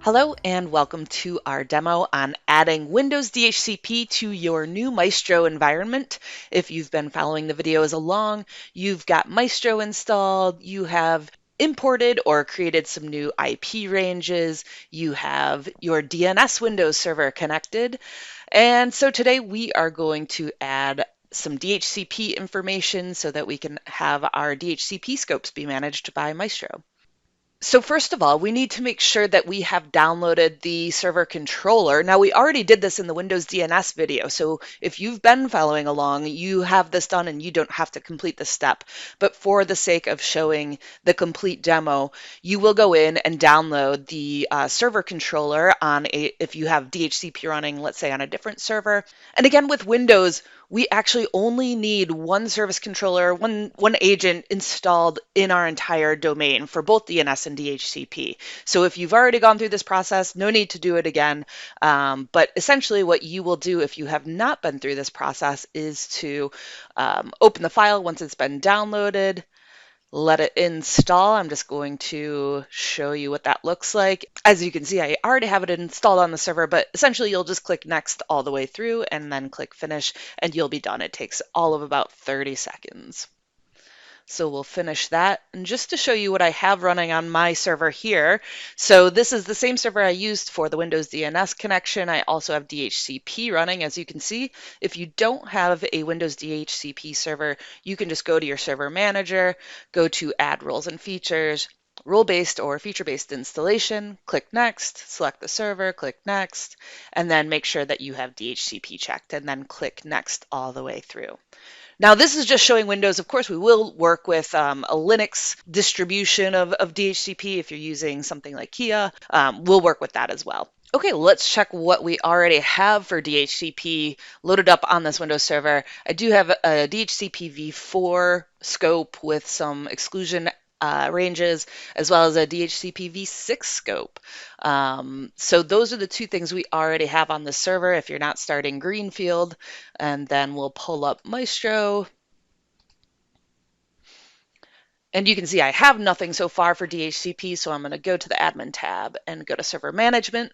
Hello and welcome to our demo on adding Windows DHCP to your new Maestro environment. If you've been following the videos along, you've got Maestro installed, you have imported or created some new IP ranges, you have your DNS Windows server connected, and so today we are going to add some DHCP information so that we can have our DHCP scopes be managed by Maestro. So first of all, we need to make sure that we have downloaded the server controller. Now, we already did this in the Windows DNS video, so if you've been following along, you have this done and you don't have to complete this step. But for the sake of showing the complete demo, you will go in and download the server controller if you have DHCP running, let's say on a different server. And again, with Windows, we actually only need one service controller, one agent installed in our entire domain for both DNS and DHCP. So if you've already gone through this process, no need to do it again. But essentially what you will do if you have not been through this process is to open the file once it's been downloaded, let it install. I'm just going to show you what that looks like. As you can see, I already have it installed on the server, but essentially you'll just click next all the way through and then click finish and you'll be done. It takes all of about 30 seconds. So we'll finish that. And just to show you what I have running on my server here, so this is the same server I used for the Windows DNS connection. I also have DHCP running, as you can see. If you don't have a Windows DHCP server, you can just go to your server manager, go to Add Roles and Features, role-based or feature-based installation, click Next, select the server, click Next, and then make sure that you have DHCP checked, and then click Next all the way through. Now, this is just showing Windows. Of course, we will work with a Linux distribution of DHCP. If you're using something like Kia, we'll work with that as well. Okay, let's check what we already have for DHCP loaded up on this Windows server. I do have a DHCP v4 scope with some exclusion ranges, as well as a DHCP v6 scope. So those are the two things we already have on the server if you're not starting Greenfield. And then we'll pull up Maestro. And you can see I have nothing so far for DHCP, so I'm going to go to the Admin tab and go to Server Management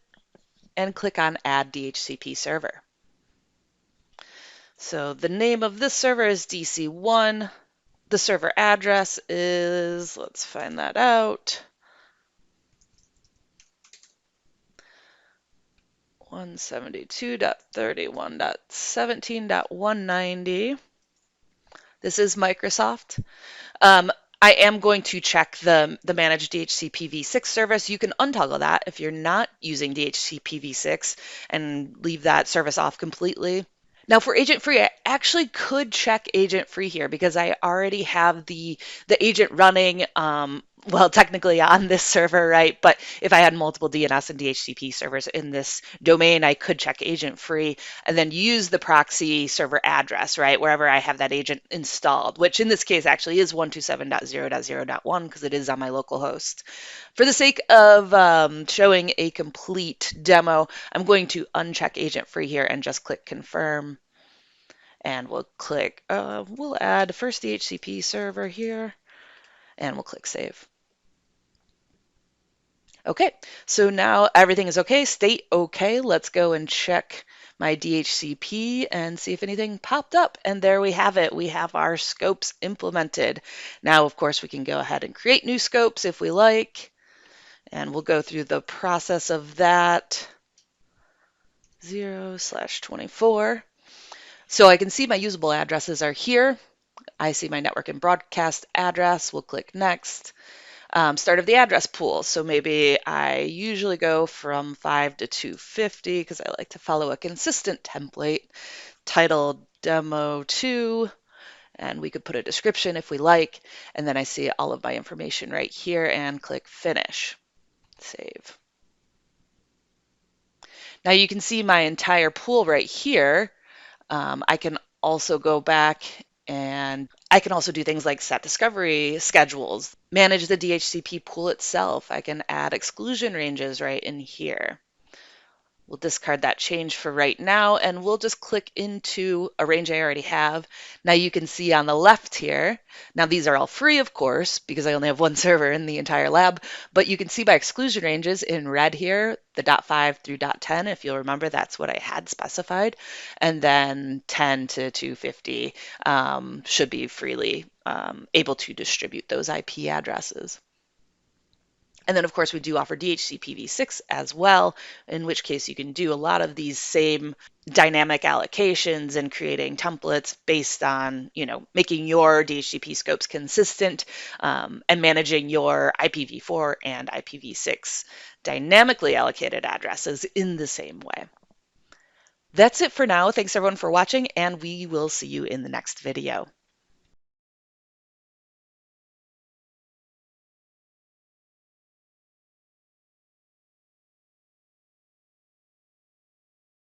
and click on Add DHCP Server. So the name of this server is DC1. The server address is, let's find that out, 172.31.17.190. This is Microsoft. I am going to check the Manage DHCP v6 service. You can untoggle that if you're not using DHCP v6 and leave that service off completely. Now for agent free, I actually could check agent free here because I already have the agent running, well, technically on this server, right? But if I had multiple DNS and DHCP servers in this domain, I could check agent free and then use the proxy server address, right? Wherever I have that agent installed, which in this case actually is 127.0.0.1 because it is on my local host. For the sake of showing a complete demo, I'm going to uncheck agent free here and just click confirm. And we'll click, we'll add the first DHCP server here and we'll click save. Okay, so now everything is okay, state okay. Let's go and check my DHCP and see if anything popped up. And there we have it. We have our scopes implemented. Now, of course, we can go ahead and create new scopes if we like. And we'll go through the process of that. 0/24. So I can see my usable addresses are here. I see my network and broadcast address. We'll click next. Start of the address pool. So maybe I usually go from 5 to 250 because I like to follow a consistent template titled Demo 2. And we could put a description if we like. And then I see all of my information right here and click finish. Save. Now you can see my entire pool right here. I can also go back and I can also do things like set discovery schedules, manage the DHCP pool itself. I can add exclusion ranges right in here. We'll discard that change for right now, and we'll just click into a range I already have. Now you can see on the left here, now these are all free, of course, because I only have one server in the entire lab, but you can see my exclusion ranges in red here, the .5 through .10, if you'll remember, that's what I had specified, and then 10 to 250 should be freely able to distribute those IP addresses. And then, of course, we do offer DHCP v6 as well, in which case you can do a lot of these same dynamic allocations and creating templates based on, making your DHCP scopes consistent and managing your IPv4 and IPv6 dynamically allocated addresses in the same way. That's it for now. Thanks everyone for watching, and we will see you in the next video.